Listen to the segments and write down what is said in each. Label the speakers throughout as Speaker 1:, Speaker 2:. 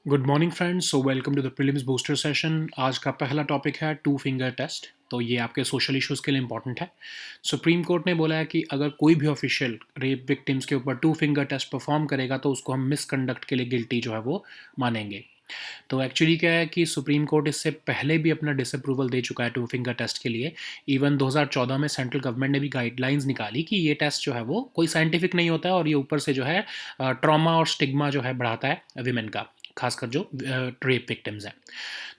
Speaker 1: Good morning friends, so welcome to the prelims booster session. आज का पहला topic है टू फिंगर टेस्ट। तो ये आपके सोशल इश्यूज़ के लिए इंपॉर्टेंट है। सुप्रीम कोर्ट ने बोला है कि अगर कोई भी ऑफिशियल रेप विक्टिम्स के ऊपर टू फिंगर टेस्ट परफॉर्म करेगा तो उसको हम मिसकंडक्ट के लिए गिल्टी जो है वो मानेंगे। तो एक्चुअली क्या है कि सुप्रीम कोर्ट इससे पहले भी अपना डिसअप्रूवल दे चुका है टू फिंगर टेस्ट के लिए। इवन 2014 में सेंट्रल गवर्नमेंट ने भी गाइडलाइंस निकाली कि ये टेस्ट जो है वो कोई साइंटिफिक नहीं होता है और ये ऊपर से जो है ट्रॉमा और स्टिग्मा जो है बढ़ाता है विमेन का, खासकर जो रेप विक्टिम्स हैं।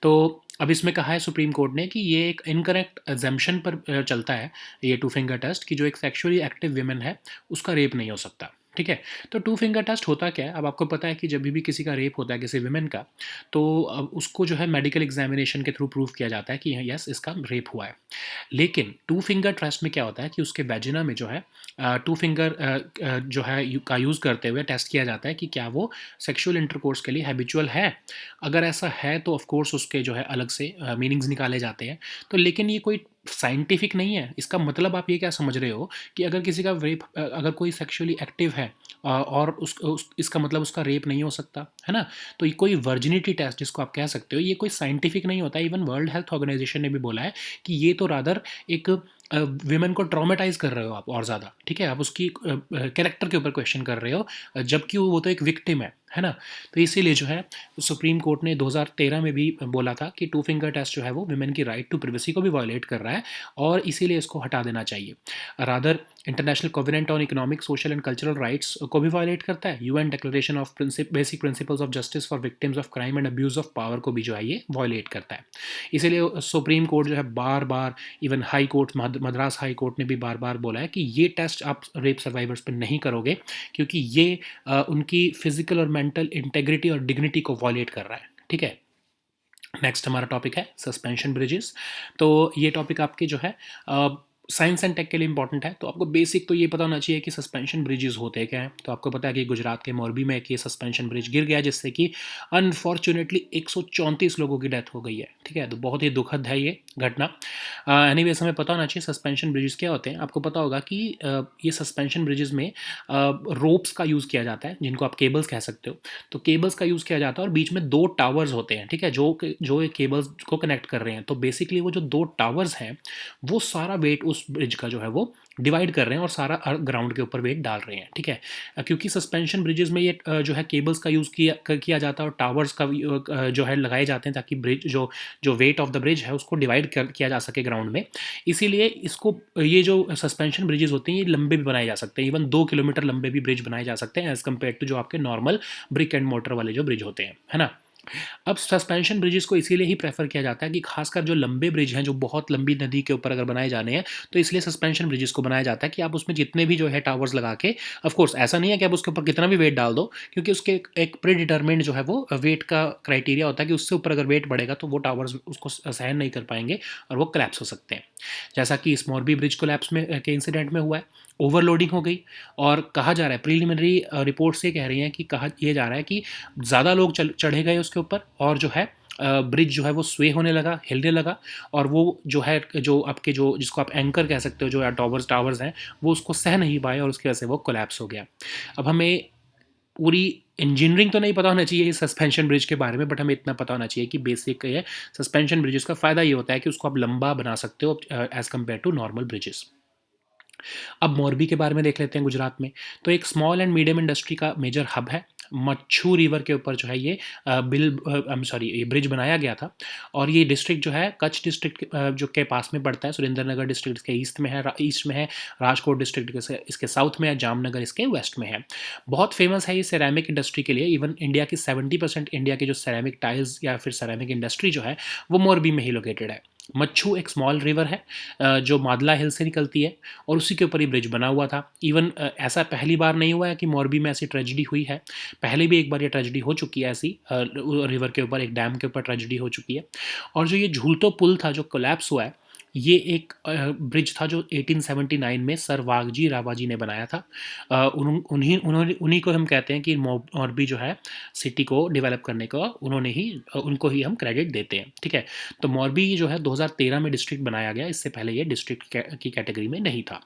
Speaker 1: तो अब इसमें कहा है सुप्रीम कोर्ट ने कि ये एक इनकरेक्ट एग्जम्पशन पर चलता है ये टू फिंगर टेस्ट, कि जो एक सेक्सुअली एक्टिव विमेन है उसका रेप नहीं हो सकता। ठीक है। तो टू फिंगर टेस्ट होता क्या है? अब आपको पता है कि जब भी किसी का रेप होता है किसी विमेन का, तो अब उसको जो है मेडिकल एग्जामिनेशन के थ्रू प्रूव किया जाता है कि यस इसका रेप हुआ है। लेकिन टू फिंगर टेस्ट में क्या होता है कि उसके वेजिना में जो है टू फिंगर जो है का यूज़ करते हुए टेस्ट किया जाता है कि क्या वो सेक्सुअल इंटरकोर्स के लिए हैबिचुअल है। अगर ऐसा है तो ऑफ कोर्स उसके जो है अलग से मीनिंग्स निकाले जाते हैं। तो लेकिन ये कोई साइंटिफिक नहीं है। इसका मतलब आप ये क्या समझ रहे हो कि अगर किसी का रेप, अगर कोई सेक्सुअली एक्टिव है और इसका मतलब उसका रेप नहीं हो सकता है ना। तो ये कोई वर्जिनिटी टेस्ट जिसको आप कह सकते हो, ये कोई साइंटिफिक नहीं होता। इवन वर्ल्ड हेल्थ ऑर्गेनाइजेशन ने भी बोला है कि ये तो रादर एक विमेन को ट्रॉमेटाइज कर रहे हो आप और ज़्यादा। ठीक है, आप उसकी कैरेक्टर के ऊपर क्वेश्चन कर रहे हो, जबकि वो तो एक विक्टिम है ना। तो इसीलिए जो है सुप्रीम कोर्ट ने 2013 में भी बोला था कि टू फिंगर टेस्ट जो है वो विमेन की राइट टू प्रिवेसी को भी वायलेट कर रहा है और इसीलिए इसको हटा देना चाहिए। Rather international covenant on economic, social and cultural rights को भी वायलेट करता है। UN declaration of basic principles of justice for victims of crime and abuse of power को भी जो है ये वायलेट करता है। इसीलिए सुप्रीम कोर्ट जो है बार बार, even High Court, Madras High Court ने भी बार बार बोला है कि ये टेस्ट आप रेप सर्वाइवर्स पर नहीं करोगे, क्योंकि ये उनकी फिजिकल और मेंटल इंटेग्रिटी और डिग्निटी को वायलेट कर रहा है। ठीक है। नेक्स्ट हमारा टॉपिक है सस्पेंशन ब्रिजेस। तो ये टॉपिक आपके जो है साइंस एंड टेक के लिए इंपॉर्टेंट है। तो आपको बेसिक तो ये पता होना चाहिए कि सस्पेंशन ब्रिजेस होते क्या हैं। तो आपको पता है कि गुजरात के मोरबी में एक ये सस्पेंशन ब्रिज गिर गया, जिससे कि अनफॉर्चुनेटली 134 लोगों की डेथ हो गई है। ठीक है, तो बहुत ही दुखद है ये घटना। एनीवेज हमें पता होना चाहिए सस्पेंशन ब्रिजेस क्या होते हैं। आपको पता होगा कि ये सस्पेंशन ब्रिजेस में रोप्स का यूज़ किया जाता है, जिनको आप केबल्स कह सकते हो। तो केबल्स का यूज़ किया जाता है और बीच में दो टावर्स होते हैं। ठीक है, जो ये केबल्स को कनेक्ट कर रहे हैं। तो बेसिकली वो जो दो टावर्स हैं वो सारा वेट उस ब्रिज का जो है वो डिवाइड कर रहे हैं और सारा ग्राउंड के ऊपर वेट डाल रहे हैं। ठीक है, क्योंकि सस्पेंशन ब्रिजेस में ये जो है केबल्स का यूज़ किया जाता है और टावर्स का जो है लगाए जाते हैं, ताकि ब्रिज जो जो वेट ऑफ द ब्रिज है उसको डिवाइड किया जा सके ग्राउंड में। इसीलिए इसको, ये जो सस्पेंशन ब्रिजेस होते हैं ये लंबे भी बनाए जा सकते हैं। इवन 2 किलोमीटर लंबे भी ब्रिज बनाए जा सकते हैं एज कम्पेयर टू जो आपके नॉर्मल ब्रिक एंड मोटर वाले जो ब्रिज होते हैं, है ना। अब सस्पेंशन ब्रिजेस को इसीलिए ही प्रेफर किया जाता है कि खासकर जो लंबे ब्रिज हैं, जो बहुत लंबी नदी के ऊपर अगर बनाए जाने हैं, तो इसलिए सस्पेंशन ब्रिजेस को बनाया जाता है कि आप उसमें जितने भी जो है टावर्स लगा के, ऑफ कोर्स ऐसा नहीं है कि आप उसके ऊपर कितना भी वेट डाल दो, क्योंकि उसके एक प्री डिटर्मिन्ड जो है वो वेट का क्राइटेरिया होता है कि उससे ऊपर अगर वेट बढ़ेगा तो वो टावर्स उसको सहन नहीं कर पाएंगे और वो कोलैप्स हो सकते हैं। जैसा कि इस मोरबी ब्रिज कोलैप्स में के इंसिडेंट में हुआ है, ओवरलोडिंग हो गई। और कहा जा रहा है, प्रीलिमिनरी रिपोर्ट से कह रही हैं कि कहा यह जा रहा है कि ज़्यादा लोग चढ़े गए उसके ऊपर और जो है ब्रिज जो है वो स्वे होने लगा, हिलने लगा। और वो जो है, जो आपके जो जिसको आप एंकर कह सकते हो, जो टावर्स हैं, वो उसको सह नहीं पाए और उसकी वजह से वो कोलैप्स हो गया। अब हमें पूरी इंजीनियरिंग तो नहीं पता होना चाहिए इस सस्पेंशन ब्रिज के बारे में, बट हमें इतना पता होना चाहिए कि बेसिक ये सस्पेंशन ब्रिजेस का फ़ायदा ये होता है कि उसको आप लंबा बना सकते हो as compare to normal bridges. अब मोरबी के बारे में देख लेते हैं गुजरात में। तो एक स्मॉल एंड मीडियम इंडस्ट्री का मेजर हब है। मच्छू रिवर के ऊपर जो है ये ये ब्रिज बनाया गया था। और ये डिस्ट्रिक्ट जो है कच्छ डिस्ट्रिक्ट जो के पास में पड़ता है। सुरेंद्रनगर डिस्ट्रिक्ट इसके ईस्ट में है। राजकोट डिस्ट्रिक्ट इसके साउथ में है। जामनगर इसके वेस्ट में है। बहुत फेमस है ये सेरेमिक इंडस्ट्री के लिए। इवन इंडिया की 70% इंडिया की जो सेरेमिक टाइल्स या फिर सेरेमिक इंडस्ट्री जो है वो मोरबी में ही लोकेटेड है। मच्छू एक स्मॉल रिवर है जो मादला हिल से निकलती है और उसी के ऊपर ही ब्रिज बना हुआ था। इवन ऐसा पहली बार नहीं हुआ है कि मोरबी में ऐसी ट्रेजिडी हुई है। पहले भी एक बार ये ट्रेजिडी हो चुकी है, ऐसी रिवर के ऊपर, एक डैम के ऊपर ट्रेजिडी हो चुकी है। और जो ये झूलतो पुल था जो कोलैप्स हुआ है, ये एक ब्रिज था जो 1879 में सर वागजी रावाजी ने बनाया था। उन्हीं को हम कहते हैं कि मोरबी जो है सिटी को डेवलप करने का उनको ही हम क्रेडिट देते हैं। ठीक है, तो मोरबी जो है 2013 में डिस्ट्रिक्ट बनाया गया। इससे पहले ये डिस्ट्रिक्ट की कैटेगरी में नहीं था।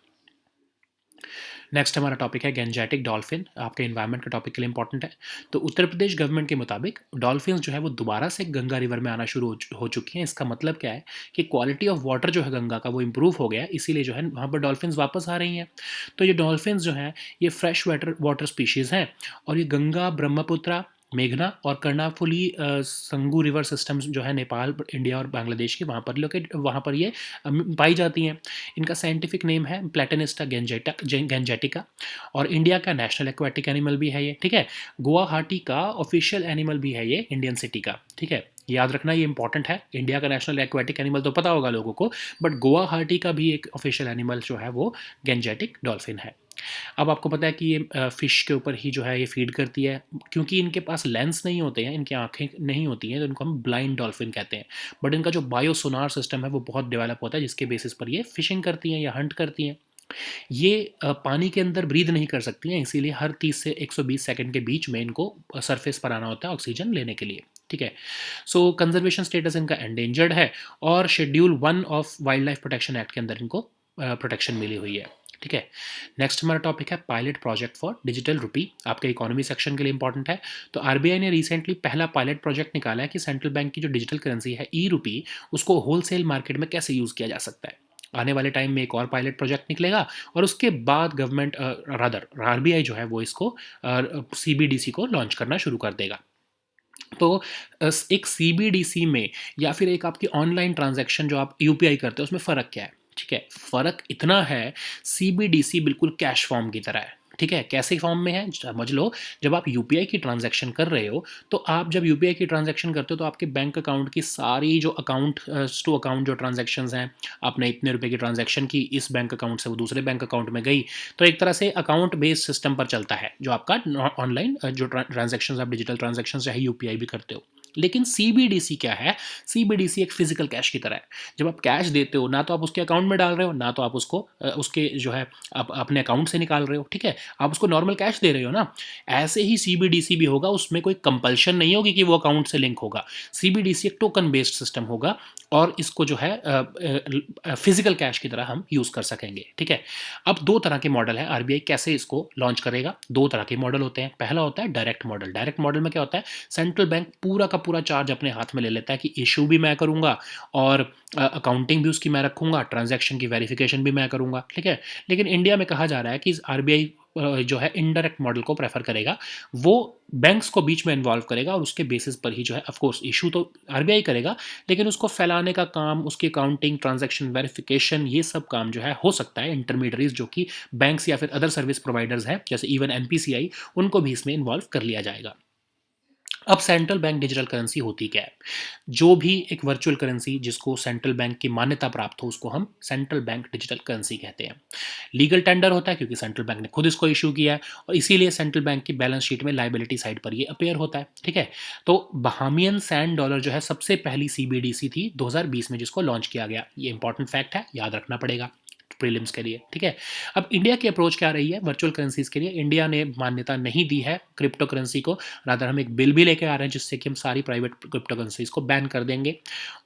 Speaker 1: नेक्स्ट हमारा टॉपिक है गेंजेटिक डॉल्फिन, आपके एनवायरनमेंट के टॉपिक के लिए इंपॉर्टेंट है। तो उत्तर प्रदेश गवर्नमेंट के मुताबिक डॉल्फिन्स जो है वो दोबारा से गंगा रिवर में आना शुरू हो चुकी हैं। इसका मतलब क्या है कि क्वालिटी ऑफ वाटर जो है गंगा का वो इम्प्रूव हो गया है, इसीलिए जो है वहाँ पर डॉल्फिन्स वापस आ रही हैं। तो ये डॉल्फिन्स जो हैं ये फ्रेश वाटर वाटर स्पीशीज़ हैं और ये गंगा, ब्रह्मपुत्रा, मेघना और कर्णाफुली संगू रिवर सिस्टम्स जो है नेपाल, इंडिया और बांग्लादेश के वहाँ पर ये पाई जाती हैं। इनका साइंटिफिक नेम है प्लेटेनिस्टा गेंजेटिका और इंडिया का नेशनल एक्वाटिक एनिमल भी है ये, ठीक है। गुवाहाटी का ऑफिशियल एनिमल भी है ये इंडियन सिटी का, ठीक है। याद रखना ये इंपॉर्टेंट है। इंडिया का नेशनल एक्वाटिक एनिमल तो पता होगा लोगों को, बट गुवाहाटी का भी एक ऑफिशियल एनिमल जो है वो गेंजेटिक डॉल्फिन है। अब आपको पता है कि ये फ़िश के ऊपर ही जो है ये फ़ीड करती है। क्योंकि इनके पास लेंस नहीं होते हैं, इनकी आँखें नहीं होती हैं, तो इनको हम ब्लाइंड डॉल्फिन कहते हैं। बट इनका जो बायोसोनार सिस्टम है वो बहुत डेवलप होता है, जिसके बेसिस पर ये फ़िशिंग करती हैं या हंट करती हैं। ये पानी के अंदर ब्रीद नहीं कर सकती हैं, इसीलिए हर 30 से 120 सेकंड के बीच में इनको सरफेस पर आना होता है ऑक्सीजन लेने के लिए, ठीक है। सो कंजर्वेशन स्टेटस इनका एंडेंजर्ड है और schedule 1 of wild life protection act के अंदर इनको प्रोटेक्शन मिली हुई है, ठीक है। नेक्स्ट हमारा टॉपिक है pilot project for digital rupee, आपके इकोनॉमी सेक्शन के लिए इंपॉर्टेंट है। तो आरबीआई ने रिसेंटली पहला पायलट प्रोजेक्ट निकाला है कि सेंट्रल बैंक की जो डिजिटल करेंसी है ई रुपी, उसको होलसेल मार्केट में कैसे यूज़ किया जा सकता है। आने वाले टाइम में एक और पायलट प्रोजेक्ट निकलेगा और उसके बाद गवर्नमेंट रादर आरबीआई जो है वो इसको सीबीडीसी को लॉन्च करना शुरू कर देगा। तो एक सीबीडीसी में या फिर एक आपकी ऑनलाइन ट्रांजैक्शन जो आप यूपीआई करते हो उसमें फ़र्क क्या है, ठीक है। फ़र्क इतना है, सीबीडीसी बिल्कुल कैश फॉर्म की तरह है, ठीक है। कैसे फॉर्म में है समझ लो। जब आप यूपीआई की ट्रांजैक्शन कर रहे हो, तो आप जब यूपीआई की ट्रांजैक्शन करते हो तो आपके बैंक अकाउंट की सारी जो अकाउंट टू अकाउंट जो ट्रांजैक्शंस हैं, आपने इतने रुपए की ट्रांजैक्शन की, इस बैंक अकाउंट से वो दूसरे बैंक अकाउंट में गई, तो एक तरह से अकाउंट बेस्ड सिस्टम पर चलता है जो आपका ऑनलाइन जो ट्रांजैक्शंस आप डिजिटल ट्रांजैक्शंस चाहे यूपीआई भी करते हो। लेकिन सीबीडीसी क्या है? सीबीडीसी एक फिजिकल कैश की तरह है। जब आप कैश देते हो, ना तो आप उसके अकाउंट में डाल रहे हो, ना तो आप उसको उसके जो है आप अपने अकाउंट से निकाल रहे हो, ठीक है। आप उसको नॉर्मल कैश दे रहे हो ना। ऐसे ही सीबीडीसी भी होगा, उसमें कोई कंपल्शन नहीं होगी कि वो अकाउंट से लिंक होगा। सीबीडीसी एक टोकन बेस्ड सिस्टम होगा और इसको जो है फिजिकल कैश की तरह हम यूज़ कर सकेंगे, ठीक है। अब दो तरह के मॉडल है, आरबीआई कैसे इसको लॉन्च करेगा। दो तरह के मॉडल होते हैं। पहला होता है डायरेक्ट मॉडल। डायरेक्ट मॉडल में क्या होता है, सेंट्रल बैंक पूरा का पूरा चार्ज अपने हाथ में ले लेता है कि इशू भी मैं करूँगा और अकाउंटिंग भी उसकी मैं रखूँगा, ट्रांजैक्शन की वेरिफिकेशन भी मैं करूँगा, ठीक है। लेकिन इंडिया में कहा जा रहा है कि आरबीआई जो है इनडायरेक्ट मॉडल को प्रेफर करेगा। वो बैंक्स को बीच में इन्वॉल्व करेगा और उसके बेसिस पर ही जो है ऑफ कोर्स इशू तो आरबीआई करेगा, लेकिन उसको फैलाने का काम, उसकी अकाउंटिंग, ट्रांजैक्शन वेरिफिकेशन, ये सब काम जो है हो सकता है इंटरमीडियरीज जो कि बैंक्स या फिर अदर सर्विस प्रोवाइडर्स हैं जैसे इवन एनपीसीआई, उनको भी इसमें इन्वॉल्व कर लिया जाएगा। अब सेंट्रल बैंक डिजिटल करेंसी होती क्या है? जो भी एक वर्चुअल करेंसी जिसको सेंट्रल बैंक की मान्यता प्राप्त हो उसको हम सेंट्रल बैंक डिजिटल करेंसी कहते हैं। लीगल टेंडर होता है क्योंकि सेंट्रल बैंक ने खुद इसको इशू किया है और इसीलिए सेंट्रल बैंक की बैलेंस शीट में लायबिलिटी साइड पर ये अपीयर होता है, ठीक है। तो बहामियन सैंड डॉलर जो है सबसे पहली सीबीडीसी थी 2020 में जिसको लॉन्च किया गया। ये इंपॉर्टेंट फैक्ट है, याद रखना पड़ेगा प्रीलिम्स के लिए, ठीक है। अब इंडिया की अप्रोच क्या रही है वर्चुअल करेंसीज के लिए? इंडिया ने मान्यता नहीं दी है क्रिप्टो करेंसी को, रादर हम एक बिल भी लेके आ रहे हैं जिससे कि हम सारी प्राइवेट क्रिप्टो करेंसीज को बैन कर देंगे।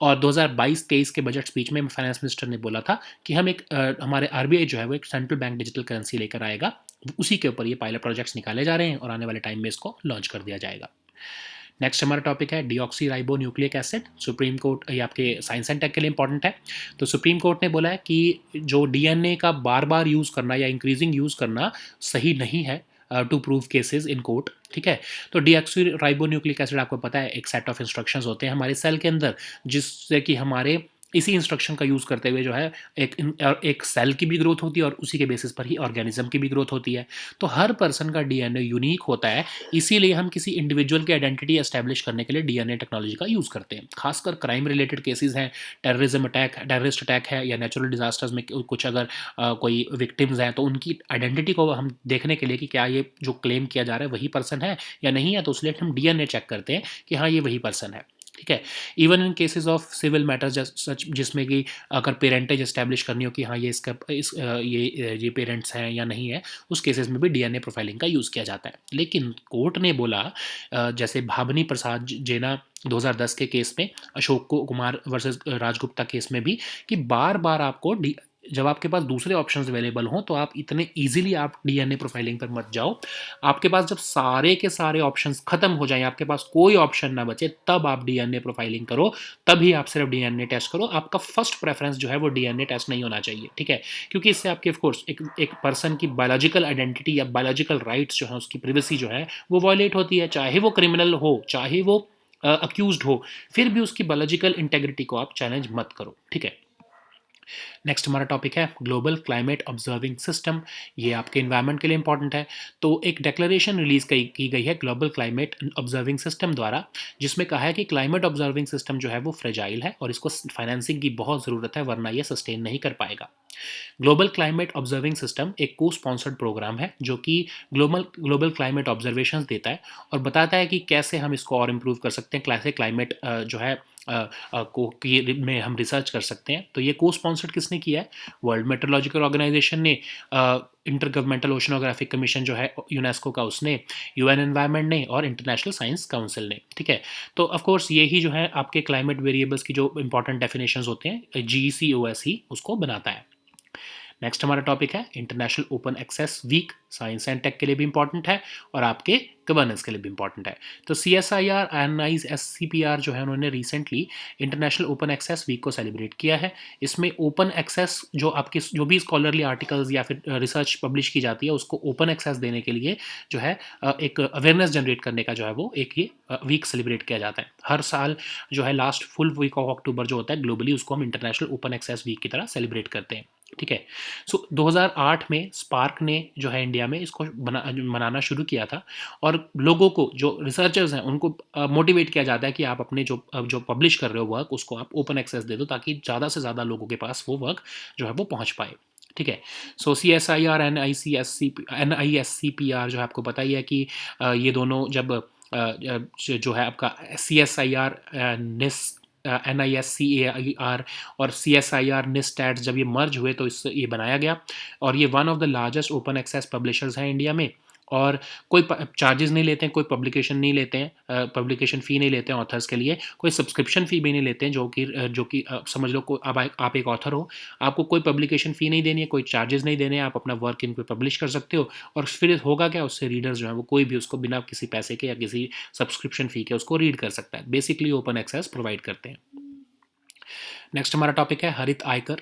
Speaker 1: और 2022-23 के बजट स्पीच में फाइनेंस मिनिस्टर ने बोला था कि हम हमारे आरबीआई जो है वो एक सेंट्रल बैंक डिजिटल करेंसी लेकर आएगा। उसी के ऊपर ये पायलट प्रोजेक्ट्स निकाले जा रहे हैं और आने वाले टाइम में इसको लॉन्च कर दिया जाएगा। नेक्स्ट हमारा टॉपिक है deoxy ribo nucleic acid. Supreme court, ये आपके साइंस एंड टेक के लिए इंपॉर्टेंट है। तो सुप्रीम कोर्ट ने बोला है कि जो डीएनए का बार बार यूज़ करना या इंक्रीजिंग यूज़ करना सही नहीं है to prove cases in court, ठीक है। तो डीऑक्सी राइबो न्यूक्लिक एसिड आपको पता है एक सेट ऑफ इंस्ट्रक्शंस होते हैं हमारे सेल के अंदर, जिससे कि हमारे इसी इंस्ट्रक्शन का यूज़ करते हुए जो है एक सेल की भी ग्रोथ होती है और उसी के बेसिस पर ही ऑर्गेनिज्म की भी ग्रोथ होती है। तो हर पर्सन का डीएनए यूनिक होता है, इसीलिए हम किसी इंडिविजुअल की आइडेंटिटी एस्टैब्लिश करने के लिए डीएनए टेक्नोलॉजी का यूज़ करते हैं। खासकर क्राइम रिलेटेड केसेस हैं, टेररिस्ट अटैक है या नेचुरल डिजास्टर्स में कुछ अगर कोई विक्टिम्स हैं तो उनकी आइडेंटिटी को हम देखने के लिए कि क्या ये जो क्लेम किया जा रहा है वही पर्सन है या नहीं है, तो उसलिए हम डीएनए चेक करते हैं कि हाँ ये वही पर्सन है, ठीक है। Even in cases of civil matters such जिसमें कि अगर पेरेंटेज एस्टैब्लिश करनी हो कि हाँ ये ये पेरेंट्स हैं या नहीं है, उस केसेस में भी डीएनए प्रोफाइलिंग का यूज़ किया जाता है। लेकिन कोर्ट ने बोला जैसे भावनी प्रसाद जेना 2010 के केस में, अशोक कुमार वर्सेस राजगुप्ता केस में भी, कि बार बार आपको जब आपके पास दूसरे ऑप्शंस अवेलेबल हों तो आप इतने ईजिली आप डीएनए प्रोफाइलिंग पर मत जाओ। आपके पास जब सारे के सारे ऑप्शंस खत्म हो जाएं, आपके पास कोई ऑप्शन ना बचे, तब आप डीएनए प्रोफाइलिंग करो, तभी आप सिर्फ डीएनए टेस्ट करो। आपका फर्स्ट प्रेफरेंस जो है वो डीएनए टेस्ट नहीं होना चाहिए, ठीक है, क्योंकि इससे आपके ऑफकोर्स एक पर्सन की बायोलॉजिकल आइडेंटिटी या बायोलॉजिकल राइट्स जो है, उसकी प्रिवेसी जो है वो वायलेट होती है, चाहे वो क्रिमिनल हो, चाहे वो अक्यूज्ड हो, फिर भी उसकी बायोलॉजिकल इंटेग्रिटी को आप चैलेंज मत करो, ठीक है। नेक्स्ट हमारा टॉपिक है ग्लोबल क्लाइमेट ऑब्जर्विंग सिस्टम। ये आपके इन्वायरमेंट के लिए इंपॉर्टेंट है। तो एक डिक्लेरेशन रिलीज की गई है ग्लोबल क्लाइमेट ऑब्जर्विंग सिस्टम द्वारा, जिसमें कहा है कि क्लाइमेट ऑब्जर्विंग सिस्टम जो है वो फ्रेजाइल है और इसको फाइनेंसिंग की बहुत ज़रूरत है, वरना ये सस्टेन नहीं कर पाएगा। ग्लोबल क्लाइमेट ऑब्जर्विंग सिस्टम एक को स्पॉन्सर्ड प्रोग्राम है जो कि ग्लोबल क्लाइमेट ऑब्जर्वेशंस देता है और बताता है कि कैसे हम इसको और इम्प्रूव कर सकते हैं, कैसे क्लाइमेट जो है को में हम रिसर्च कर सकते हैं। तो ये को स्पॉन्सर्ड किसने किया है? वर्ल्ड मेट्रोलॉजिकल ऑर्गेनाइजेशन ने, इंटर गवर्नमेंटल ओशनोग्राफिक कमीशन जो है यूनेस्को का उसने, यूएन एनवायरनमेंट ने और इंटरनेशनल साइंस काउंसिल ने, ठीक है। तो ऑफ कोर्स ये ही जो है आपके क्लाइमेट वेरिएबल्स की जो इंपॉर्टेंट डेफिनेशंस होते हैं, GCOS ही उसको बनाता है। नेक्स्ट हमारा टॉपिक है international open access week. Science and tech के लिए भी इंपॉर्टेंट है और आपके गवर्नेंस के लिए भी इंपॉर्टेंट है। तो CSIR NISCPR जो है उन्होंने recently international open access week को सेलिब्रेट किया है। इसमें ओपन एक्सेस जो आपकी जो भी स्कॉलरली आर्टिकल्स या फिर रिसर्च पब्लिश की जाती है उसको ओपन एक्सेस देने के लिए जो है एक अवेयरनेस जनरेट करने का जो है वो एक ये वीक सेलिब्रेट किया जाता है। हर साल जो है last full week of October जो होता है ग्लोबली, उसको हम इंटरनेशनल ओपन एक्सेस वीक की तरह सेलिब्रेट करते हैं, ठीक है। सो 2008 में स्पार्क ने जो है इंडिया में इसको मनाना शुरू किया था और लोगों को, जो रिसर्चर्स हैं, उनको मोटिवेट किया जाता है कि आप अपने जो पब्लिश कर रहे हो वर्क, उसको आप ओपन एक्सेस दे दो ताकि ज़्यादा से ज़्यादा लोगों के पास वो वर्क जो है वो पहुँच पाए, ठीक है। सो CSIR NISCPR जो है आपको पता ही है कि ये दोनों जब जो है आपका CSIR NISCAR और CSIR NISTATS जब ये मर्ज हुए तो इससे ये बनाया गया और ये one of the largest open access publishers हैं इंडिया में। और कोई चार्जेस नहीं लेते हैं, कोई पब्लिकेशन नहीं लेते हैं, पब्लिकेशन फ़ी नहीं लेते हैं ऑथर्स के लिए, कोई सब्सक्रिप्शन फ़ी भी नहीं लेते हैं, जो कि समझ लो को अब आप एक ऑथर हो, आपको कोई पब्लिकेशन फ़ी नहीं देनी है, कोई चार्जेस नहीं देने हैं, आप अपना वर्क इन पर पब्लिश कर सकते हो और फिर होगा क्या, उससे रीडर्स जो है वो कोई भी उसको बिना किसी पैसे के या किसी सब्सक्रिप्शन फ़ी के उसको रीड कर सकता है। बेसिकली ओपन एक्सेस प्रोवाइड करते हैं। नेक्स्ट हमारा टॉपिक है हरित आयकर।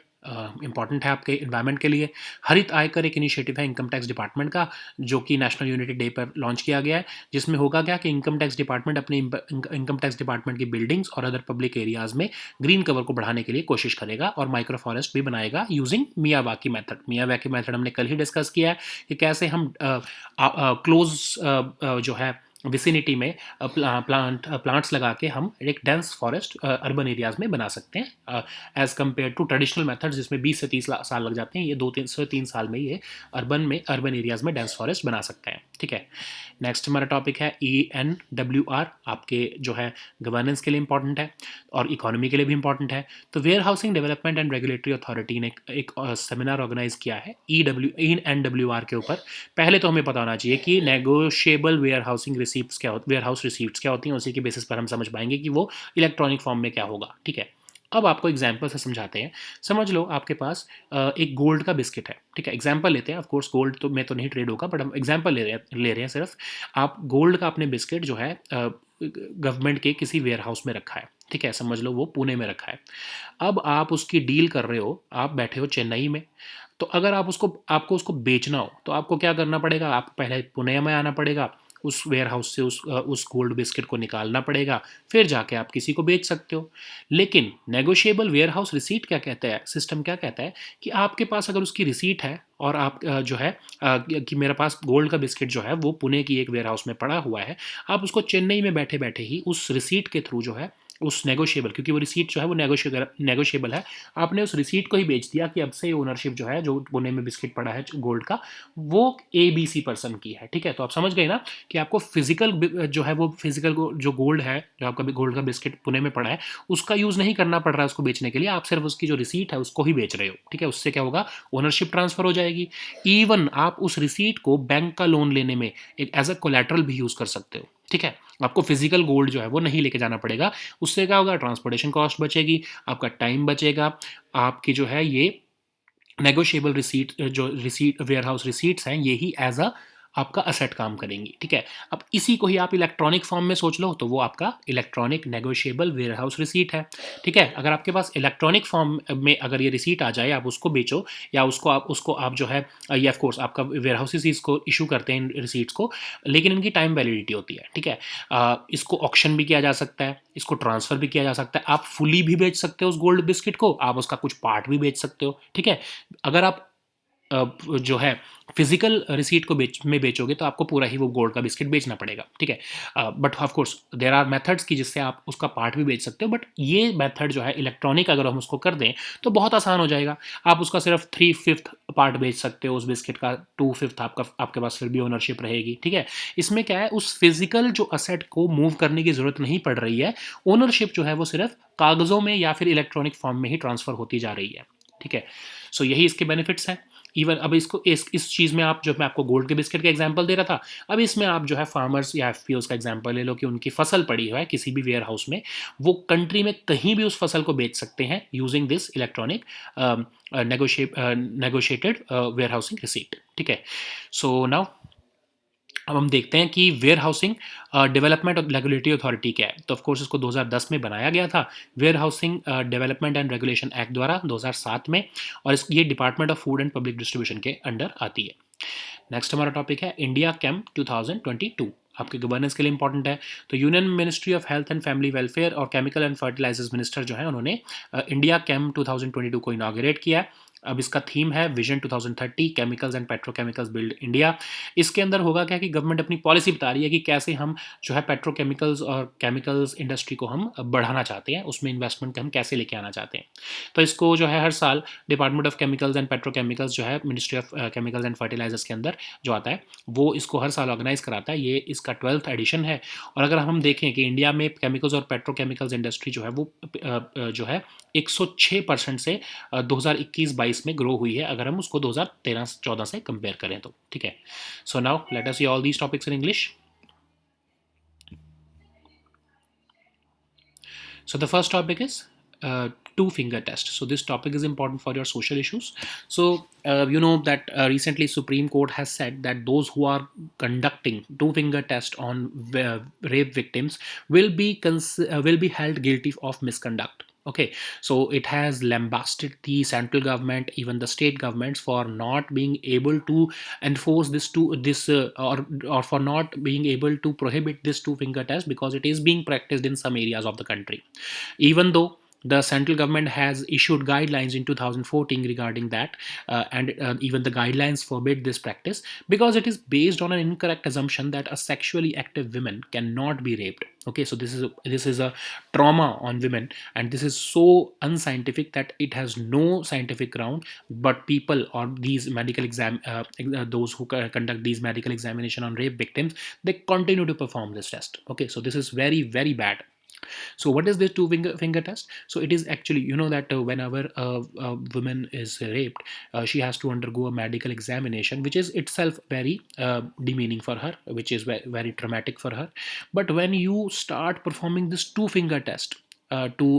Speaker 1: इंपॉर्टेंट है आपके इन्वायरमेंट के लिए। हरित आयकर एक इनिशिएटिव है इनकम टैक्स डिपार्टमेंट का, जो कि नेशनल यूनिटी डे पर लॉन्च किया गया है, जिसमें होगा क्या कि इनकम टैक्स डिपार्टमेंट अपने इनकम टैक्स डिपार्टमेंट की बिल्डिंग्स और अदर पब्लिक एरियाज में ग्रीन कवर को बढ़ाने के लिए कोशिश करेगा और माइक्रो फॉरेस्ट भी बनाएगा using Miyawaki method. Miyawaki method हमने कल ही डिस्कस किया है कि कैसे हम क्लोज जो है विसिनिटी में प्लांट्स लगा के हम एक डेंस फॉरेस्ट अर्बन एरियाज में बना सकते हैं, as compare to traditional methods जिसमें 20 से 30 साल लग जाते हैं। ये 2-3 साल में ये अर्बन एरियाज में डेंस फॉरेस्ट बना सकते हैं, ठीक है। नेक्स्ट हमारा टॉपिक है ENWR, आपके जो है गवर्नेंस के लिए इंपॉर्टेंट है और इकोनॉमी के लिए भी इंपॉर्टेंट है। तो warehousing development and regulatory authority ने एक सेमिनार ऑर्गेनाइज किया है ENWR के ऊपर। पहले तो हमें पता होना चाहिए कि नेगोशिएबल वेयर हाउसिंग रिसीप्ट्स क्या होती, वेयर हाउस रिसीप्ट्स क्या होती हैं, उसी के बेसिस पर हम समझ पाएंगे कि वो इलेक्ट्रॉनिक फॉर्म में क्या होगा, ठीक है। अब आपको एग्जाम्पल से समझाते हैं। समझ लो आपके पास एक गोल्ड का बिस्किट है, ठीक है। एग्जाम्पल लेते हैं, ऑफ कोर्स गोल्ड तो में तो नहीं ट्रेड होगा, बट हम एग्जाम्पल ले रहे हैं सिर्फ। आप गोल्ड का अपने बिस्किट जो है गवर्नमेंट के किसी वेयर हाउस में रखा है, ठीक है, समझ लो वो पुणे में रखा है। अब आप उसकी डील कर रहे हो, आप बैठे हो चेन्नई में। तो अगर आपको उसको बेचना हो तो आपको क्या करना पड़ेगा, आपको पहले पुणे में आना पड़ेगा, उस वेयर हाउस से उस गोल्ड बिस्किट को निकालना पड़ेगा, फिर जाके आप किसी को बेच सकते हो। लेकिन नेगोशिएबल वेयर हाउस रिसीट क्या कहता है, सिस्टम क्या कहता है कि आपके पास अगर उसकी रिसीट है और आप जो है कि मेरे पास गोल्ड का बिस्किट जो है वो पुणे की एक वेयर हाउस में पड़ा हुआ है, आप उसको चेन्नई में बैठे बैठे ही उस रिसीट के थ्रू जो है उस नेगोशिएबल, क्योंकि वो रिसीट जो है वो नेगोशिएबल है, आपने उस रिसीट को ही बेच दिया कि अब से ओनरशिप जो है, जो पुणे में बिस्किट पड़ा है गोल्ड का, वो ABC पर्सन की है, ठीक है। तो आप समझ गए ना कि आपको फिजिकल जो है वो फिजिकल जो गोल्ड है, जो आपका गोल्ड का बिस्किट पुणे में पड़ा है, उसका यूज़ नहीं करना पड़ रहा है उसको बेचने के लिए, आप सिर्फ उसकी जो रिसीट है उसको ही बेच रहे हो, ठीक है। उससे क्या होगा, ओनरशिप ट्रांसफर हो जाएगी। इवन आप उस रिसीट को बैंक का लोन लेने में एक एज अ कोलैटरल भी यूज़ कर सकते हो, ठीक है। आपको फिजिकल गोल्ड जो है वो नहीं लेके जाना पड़ेगा। उससे क्या होगा, ट्रांसपोर्टेशन कॉस्ट बचेगी, आपका टाइम बचेगा, आपकी जो है ये नेगोशिएबल रिसीट, जो रिसीट वेयर हाउस रिसीट्स हैं, यही एज अ आपका असेट काम करेंगी, ठीक है। अब इसी को ही आप इलेक्ट्रॉनिक फॉर्म में सोच लो, तो वो आपका electronic negotiable warehouse receipt है, ठीक है। अगर आपके पास इलेक्ट्रॉनिक फॉर्म में अगर ये रिसीट आ जाए, आप उसको बेचो, या उसको आप जो है, ये ऑफ कोर्स आपका वेयर हाउसेस इसको इशू करते हैं इन रिसीट्स को, लेकिन इनकी टाइम वैलिडिटी होती है, ठीक है। इसको ऑक्शन भी किया जा सकता है, इसको ट्रांसफर भी किया जा सकता है, आप फुली भी बेच सकते हो उस गोल्ड बिस्किट को, आप उसका कुछ पार्ट भी बेच सकते हो, ठीक है। अगर आप जो है फिजिकल रिसीट को बेचोगे, तो आपको पूरा ही वो गोल्ड का बिस्किट बेचना पड़ेगा, ठीक है। But of course there are methods की जिससे आप उसका पार्ट भी बेच सकते हो, बट ये मेथड जो है इलेक्ट्रॉनिक अगर हम उसको कर दें तो बहुत आसान हो जाएगा। आप उसका सिर्फ 3/5 पार्ट बेच सकते हो उस बिस्किट का, 2/5 आपके पास फिर भी ओनरशिप रहेगी, ठीक है। इसमें क्या है, उस फिजिकल जो असेट को मूव करने की जरूरत नहीं पड़ रही है, ओनरशिप जो है वो सिर्फ कागजों में या फिर इलेक्ट्रॉनिक फॉर्म में ही ट्रांसफर होती जा रही है, ठीक है। सो यही इसके बेनिफिट्स हैं। इवन अब इसको इस चीज़ में आप, जो मैं आपको गोल्ड के बिस्किट का एग्जांपल दे रहा था, अब इसमें आप जो है फार्मर्स या एफपीओस का एग्जांपल ले लो कि उनकी फसल पड़ी है किसी भी वेयर हाउस में, वो कंट्री में कहीं भी उस फसल को बेच सकते हैं using this electronic negotiated warehousing receipt, ठीक है। सो नाउ अब हम देखते हैं कि वेयर हाउसिंग डेवलपमेंट और रेगुलेटरी अथॉरिटी क्या है। तो ऑफ कोर्स इसको 2010 में बनाया गया था, warehousing development and regulation act द्वारा 2007 में, और ये department of food and public distribution के अंडर आती है। नेक्स्ट हमारा टॉपिक है इंडिया कैम्प 2022, आपके गवर्नेंस के लिए इंपॉर्टेंट है। तो union ministry of health and family welfare और केमिकल एंड फर्टिलाइजर्स मिनिस्टर जो है, उन्होंने इंडिया कैम्प 2022 को इनाग्रेट किया है। अब इसका थीम है vision 2030 chemicals and petrochemicals build India. इसके अंदर होगा क्या कि गवर्नमेंट अपनी पॉलिसी बता रही है कि कैसे हम जो है पेट्रोकेमिकल्स और केमिकल्स इंडस्ट्री को हम बढ़ाना चाहते हैं, उसमें इन्वेस्टमेंट हम कैसे लेके आना चाहते हैं। तो इसको जो है हर साल department of chemicals and petrochemicals जो है ministry of chemicals and fertilizers के अंदर जो आता है, वो इसको हर साल ऑर्गेनाइज कराता है। ये इसका 12th एडिशन है। और अगर हम देखें कि इंडिया में केमिकल्स और पेट्रोकेमिकल्स इंडस्ट्री जो है वो जो है 106% से 2021-22 में ग्रो हुई है, अगर हम उसको 2013-14 से कंपेयर करें तो, ठीक है। So now let us see all these topics in English. So the first topic is two finger test. So this topic is important for your social issues. So you know that recently Supreme Court has said that those who are conducting two finger test on rape victims will be held guilty of misconduct. Okay, so it has lambasted the central government, even the state governments, for not being able to enforce or for not being able to prohibit this two finger test, because it is being practiced in some areas of the country, even though the central government has issued guidelines in 2014 regarding that, and even the guidelines forbid this practice because it is based on an incorrect assumption that a sexually active woman cannot be raped. Okay, so this is a trauma on women, and this is so unscientific that it has no scientific ground. But people, or these those who conduct these medical examination on rape victims, they continue to perform this test. Okay, so this is very, very bad. So what is this two finger test? So it is actually, you know that whenever a woman is raped, she has to undergo a medical examination, which is itself very demeaning for her, which is very traumatic for her. But when you start performing this two-finger test to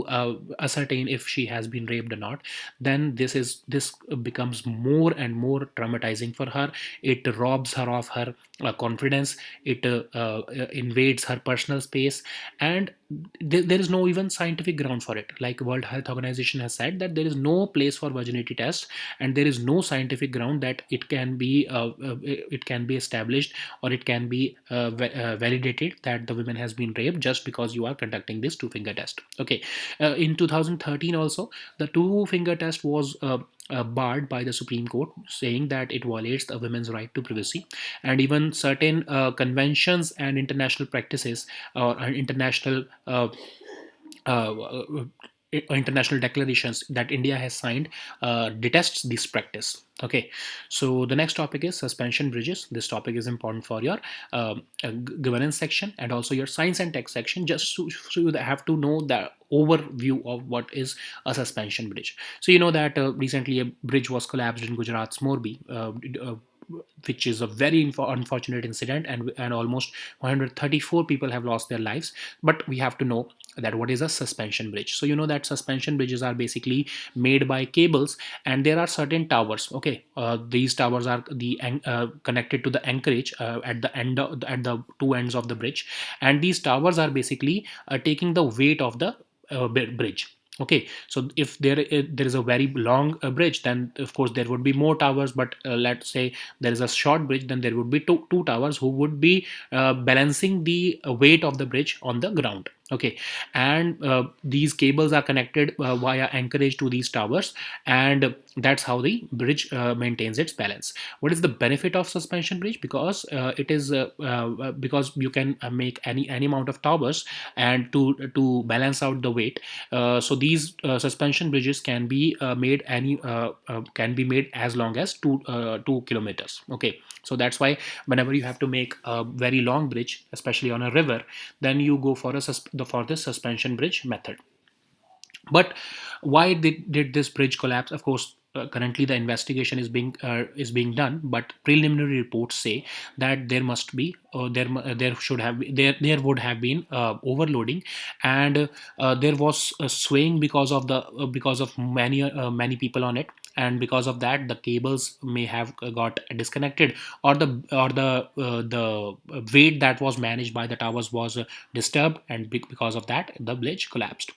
Speaker 1: ascertain if she has been raped or not, then this becomes more and more traumatizing for her. It robs her of her confidence. It invades her personal space, and there is no even scientific ground for it. Like World Health Organization has said that there is no place for virginity test, and there is no scientific ground that it can be established, or it can be validated that the woman has been raped just because you are conducting this two finger test. Okay, in 2013 also, the two finger test was barred by the Supreme Court, saying that it violates a women's right to privacy. And even certain conventions and international practices, or international declarations that India has signed, detests this practice. Okay, so the next topic is suspension bridges. This topic is important for your governance section and also your science and tech section, just so you have to know the overview of what is a suspension bridge. So you know that recently a bridge was collapsed in Gujarat's Morbi which is a very unfortunate incident, and almost 134 people have lost their lives. But we have to know that what is a suspension bridge. So you know that suspension bridges are basically made by cables, and there are certain towers. Okay, these towers are connected to the anchorage at the at the two ends of the bridge, and these towers are basically taking the weight of the bridge. Okay, so if there is a very long bridge, then of course there would be more towers. But let's say there is a short bridge, then there would be two towers who would be balancing the weight of the bridge on the ground. Okay, and these cables are connected via anchorage to these towers, and that's how the bridge maintains its balance. What is the benefit of suspension bridge? Because it is because you can make any amount of towers, and to balance out the weight. So these suspension bridges can be made as long as 2 kilometers. Okay, so that's why whenever you have to make a very long bridge, especially on a river, then you go for for this suspension bridge method. But why did this bridge collapse? Of course, currently the investigation is being done, but preliminary reports say that there must be there should have there would have been overloading, and there was a swaying because of many people on it, and because of that the cables may have got disconnected, or the weight that was managed by the towers was disturbed, and because of that the bridge collapsed.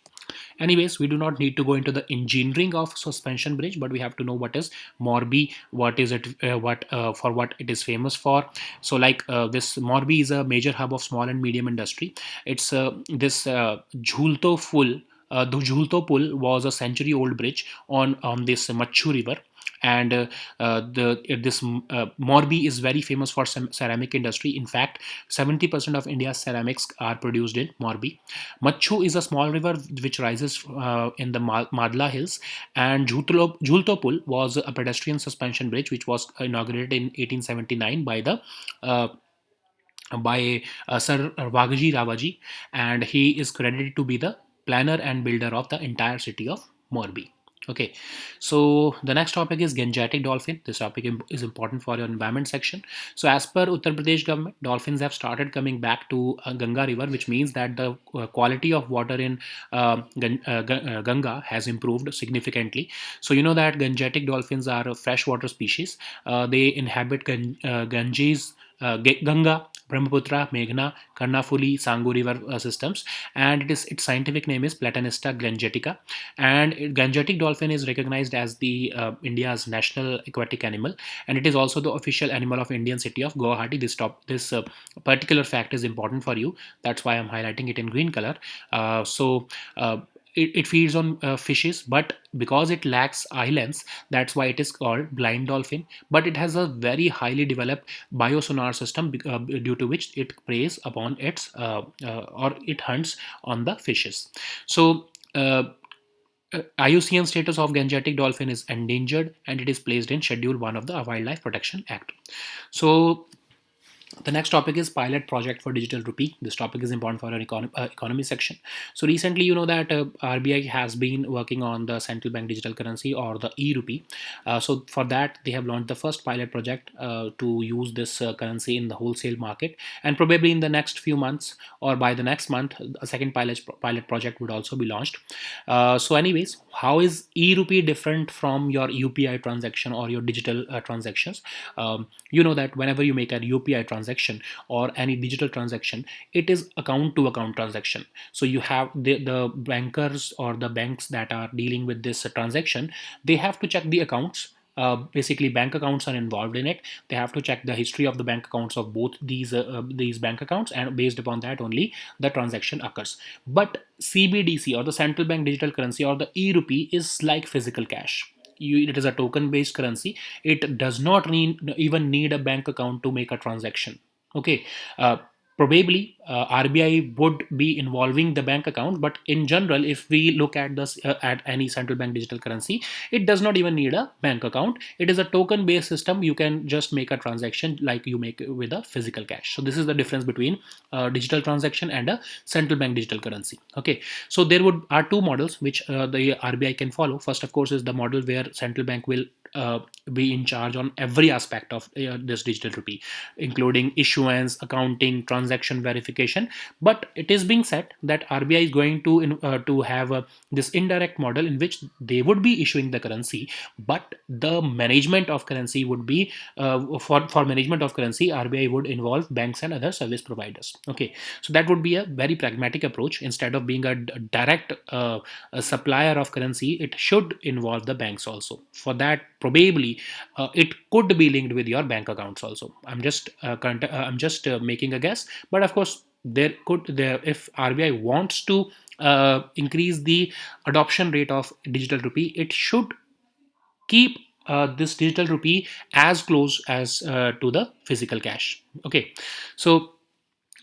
Speaker 1: Anyways, we do not need to go into the engineering of suspension bridge, but we have to know what is Morbi, what is it, what for what it is famous for. So like this Morbi is a major hub of small and medium industry. It's this Jhulto Pul. The Jhulto Pul was a century-old bridge on this Machu River, and the this Morbi is very famous for ceramic industry. In fact, 70% of India's ceramics are produced in Morbi. Machu is a small river which rises in the Madla Hills, and Jhulto Pul was a pedestrian suspension bridge which was inaugurated in 1879 uh, by Sir Vagji Ravaji, and he is credited to be the planner and builder of the entire city of Morbi. Okay, so the next topic is Gangetic dolphin. This topic is important for your environment section. So, as per Uttar Pradesh government, dolphins have started coming back to Ganga River, which means that the quality of water in Ganga has improved significantly. So, you know that Gangetic dolphins are a freshwater species. They inhabit Ganges, Ganga, Brahmaputra, Meghna, Karnafuli, Sangu river systems, and its scientific name is Platanista gangetica. And gangetic dolphin is recognized as the India's national aquatic animal, and it is also the official animal of Indian city of Guwahati. This particular fact is important for you. That's why I'm highlighting it in green color. It feeds on fishes, but because it lacks eye lens, that's why it is called blind dolphin. But it has a very highly developed biosonar system, due to which it preys upon or it hunts on the fishes. So IUCN status of Gangetic dolphin is endangered, and it is placed in Schedule 1 of the Wildlife Protection Act. So the next topic is pilot project for digital rupee. This topic is important for our economy section. So recently, you know that RBI has been working on the central bank digital currency, or the e-rupee. So for that, they have launched the first pilot project to use this currency in the wholesale market, and probably in the next few months or by the next month, a second pilot project would also be launched. So, anyways, how is e-rupee different from your UPI transaction or your digital transactions? You know that whenever you make a UPI transaction or any digital transaction, it is account to account transaction. So you have the bankers or the banks that are dealing with this transaction, they have to check the accounts. Basically, bank accounts are involved in it. They have to check the history of the bank accounts of both these bank accounts, and based upon that only the transaction occurs. But CBDC, or the central bank digital currency, or the e-rupee, is like physical cash. It is a token based currency. It does not even need a bank account to make a transaction. Okay, probably RBI would be involving the bank account, but in general, if we look at this at any central bank digital currency, it does not even need a bank account. It is a token based system. You can just make a transaction like you make with a physical cash. So this is the difference between digital transaction and a central bank digital currency. Okay, so there are two models which the RBI can follow. First, of course, is the model where central bank will be in charge on every aspect of this digital rupee, including issuance, accounting, transaction verification. But it is being said that RBI is going to have this indirect model in which they would be issuing the currency, but the management of currency would be for management of currency, RBI would involve banks and other service providers. Okay, so that would be a very pragmatic approach. Instead of being a direct a supplier of currency, it should involve the banks also. For that, probably it could be linked with your bank accounts also. I'm just making a guess, but of course there if RBI wants to increase the adoption rate of digital rupee, it should keep this digital rupee as close as to the physical cash. Okay, so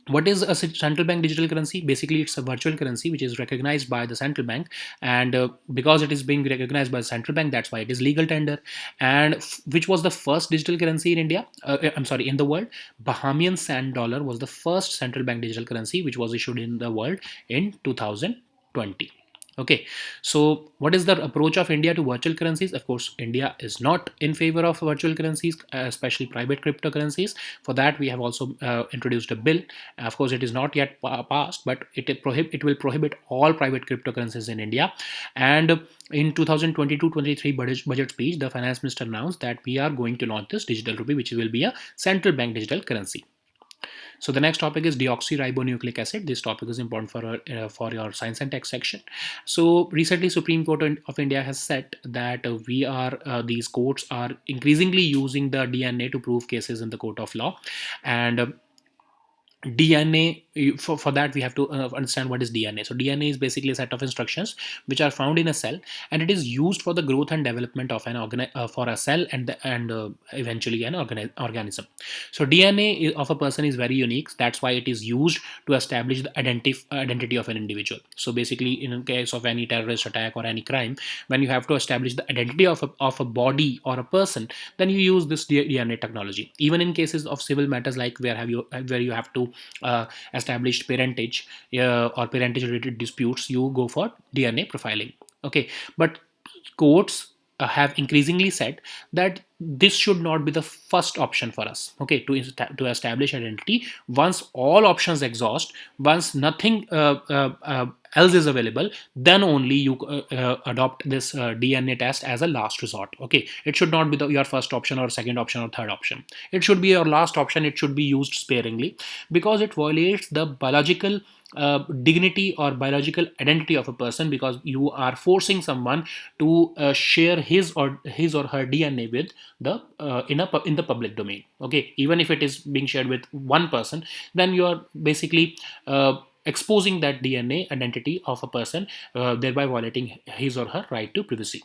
Speaker 1: what is a central bank digital currency? Basically, it's a virtual currency which is recognized by the central bank, and because it is being recognized by the central bank, that's why it is legal tender. And which was the first digital currency in India? I'm sorry, in the world. Bahamian sand dollar was the first central bank digital currency which was issued in the world in 2020. Okay, so what is the approach of India to virtual currencies? Of course, India is not in favor of virtual currencies, especially private cryptocurrencies. For that, we have also introduced a bill. Of course, it is not yet passed, but it will prohibit all private cryptocurrencies in India. And in 2022-23 budget speech, the finance minister announced that we are going to launch this digital rupee, which will be a central bank digital currency. So the next topic is deoxyribonucleic acid. This topic is important for your science and tech section. So recently, Supreme Court of India has said that these courts are increasingly using the DNA to prove cases in the court of law, and DNA, for that we have to understand what is DNA. So DNA is basically a set of instructions which are found in a cell, and it is used for the growth and development of an for a cell and eventually an organism. So DNA of a person is very unique. That's why it is used to establish the identity of an individual. So basically, in case of any terrorist attack or any crime, when you have to establish the identity of a body or a person, then you use this DNA technology. Even in cases of civil matters, like where you have to established parentage or parentage related disputes, you go for DNA profiling. Okay, but courts have increasingly said that this should not be the first option for us. Okay, to establish identity, once all options exhaust, once nothing else is available, then only you adopt this DNA test as a last resort. Okay, it should not be your first option or second option or third option. It should be your last option. It should be used sparingly, because it violates the biological dignity or biological identity of a person, because you are forcing someone to share his or her DNA with the in the public domain. Okay, even if it is being shared with one person, then you are basically exposing that DNA identity of a person, thereby violating his or her right to privacy.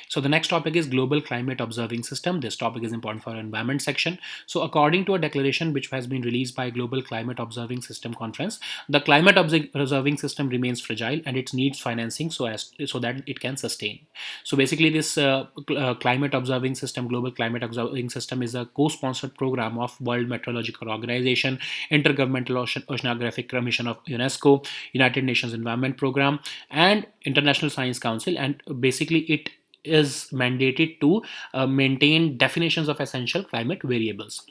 Speaker 1: So the next topic is global climate observing system. This topic is important for our environment section. So according to a declaration which has been released by Global Climate Observing System Conference, the climate observing system remains fragile and it needs financing so that it can sustain. So basically, this climate observing system, global climate observing system, is a co-sponsored program of World Meteorological Organization, Intergovernmental Oceanographic Commission of UNESCO, United Nations Environment Program, and International Science Council. And basically, it is mandated to maintain definitions of essential climate variables.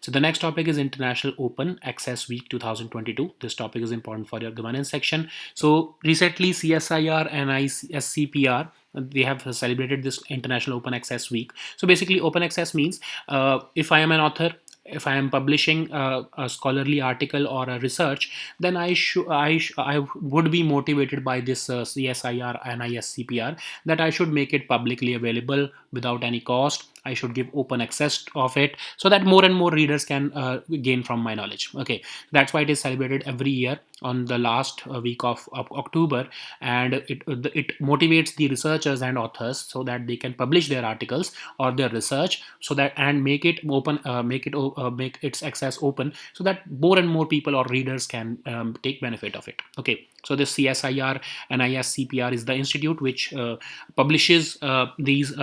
Speaker 1: So the next topic is International Open Access Week 2022. This topic is important for your governance section. So recently, CSIR and ISCPR, they have celebrated this International Open Access Week. So basically, open access means if I am an author, if I am publishing a scholarly article or a research, then I would be motivated by this CSIR and ISCPR that I should make it publicly available without any cost. I should give open access of it so that more and more readers can gain from my knowledge. Okay, that's why it is celebrated every year on the last week of October, and it motivates the researchers and authors so that they can publish their articles or their research, so that and make it open, make its access open, so that more and more people or readers can take benefit of it. Okay, so this CSIR and ISCPR is the institute which publishes these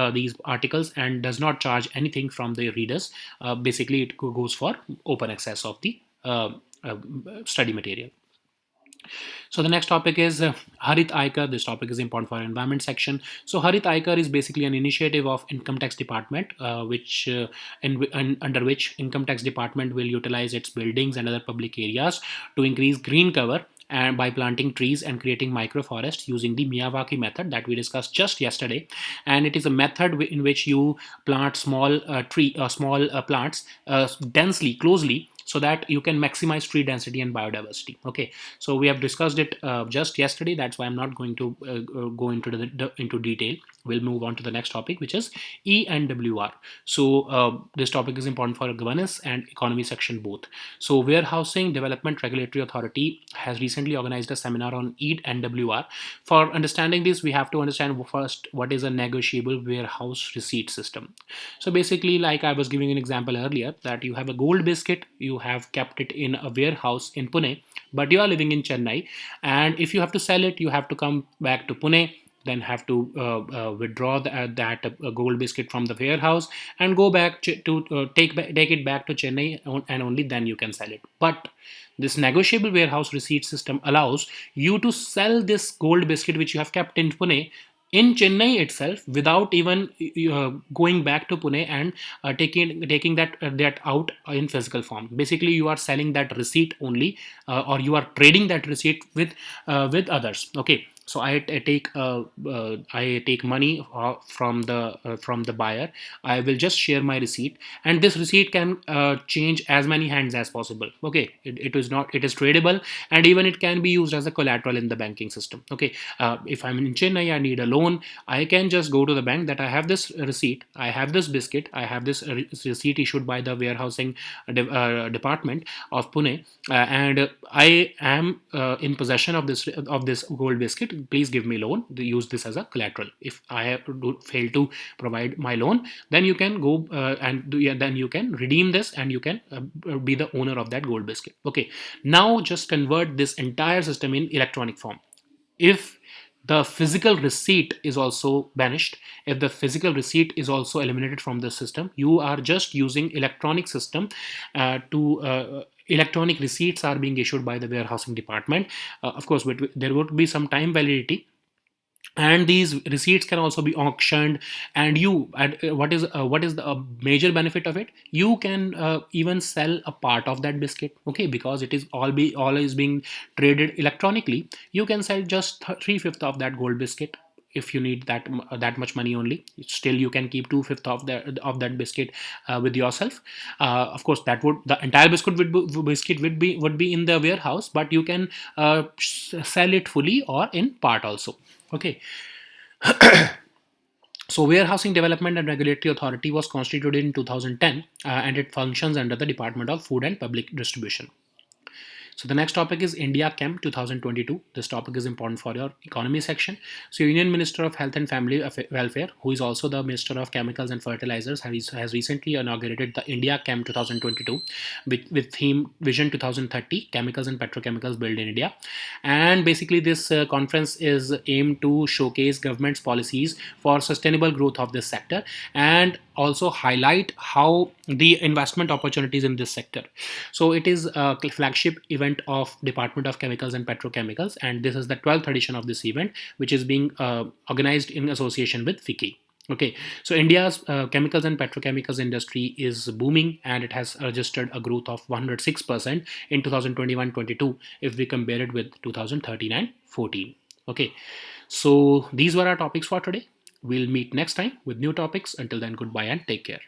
Speaker 1: articles and does not charge anything from the readers. Basically, it goes for open access of the study material. So the next topic is Harit Aikar. This topic is important for our environment section. So Harit Aikar is basically an initiative of Income Tax Department, under which Income Tax Department will utilize its buildings and other public areas to increase green cover and by planting trees and creating microforests using the Miyawaki method that we discussed just yesterday. And it is a method in which you plant small plants densely, closely, so that you can maximize tree density and biodiversity. Okay, so we have discussed it just yesterday. That's why I'm not going to go into detail. We'll move on to the next topic, which is ENWR. So this topic is important for governance and economy section both. So Warehousing Development Regulatory Authority has recently organized a seminar on ENWR. For understanding this, we have to understand first what is a negotiable warehouse receipt system. So basically, like I was giving an example earlier, that you have a gold biscuit, you have kept it in a warehouse in Pune, but you are living in Chennai, and if you have to sell it, you have to come back to Pune, then have to withdraw that gold biscuit from the warehouse and go back to take it back to Chennai, and only then you can sell it. But this negotiable warehouse receipt system allows you to sell this gold biscuit which you have kept in Pune in Chennai itself without even going back to Pune and taking that out in physical form. Basically, you are selling that receipt only, or you are trading that receipt with others. Okay, so I take money from the buyer. I will just share my receipt, and this receipt can change as many hands as possible. Okay, it is tradable, and even it can be used as a collateral in the banking system. Okay, if I'm in Chennai, I need a loan, I can just go to the bank that I have this receipt, I have this biscuit, I have this receipt issued by the warehousing department of Pune, and I am in possession of this gold biscuit. Please give me loan. Use this as a collateral. If I have fail to provide my loan, then you can go then you can redeem this, and you can be the owner of that gold biscuit. Okay, now just convert this entire system in electronic form. If the physical receipt is also banished, if the physical receipt is also eliminated from the system, you are just using electronic system to electronic receipts are being issued by the warehousing department. Of course, there would be some time validity, and these receipts can also be auctioned. And what is the major benefit of it? You can even sell a part of that biscuit. Okay, because it is all is being traded electronically. You can sell just 3/5 of that gold biscuit. If you need that much money only, still you can keep 2/5 of that biscuit with yourself. Of course, that would the entire biscuit would be in the warehouse, but you can sell it fully or in part also. Okay. So Warehousing Development and Regulatory Authority was constituted in 2010, and it functions under the Department of Food and Public Distribution. So the next topic is India Chem 2022. This topic is important for your economy section. So Union Minister of Health and Family Welfare, who is also the Minister of Chemicals and Fertilizers, has recently inaugurated the India Chem 2022 with theme Vision 2030, Chemicals and Petrochemicals Built in India. And basically this conference is aimed to showcase government's policies for sustainable growth of this sector, and also highlight how the investment opportunities in this sector. So it is a flagship event of Department of Chemicals and Petrochemicals, and this is the 12th edition of this event, which is being organized in association with FICCI. Okay, so India's chemicals and petrochemicals industry is booming, and it has registered a growth of 106% in 2021-22 if we compare it with 2013 and 14. Okay, so these were our topics for today. We'll meet next time with new topics. Until then, goodbye and take care.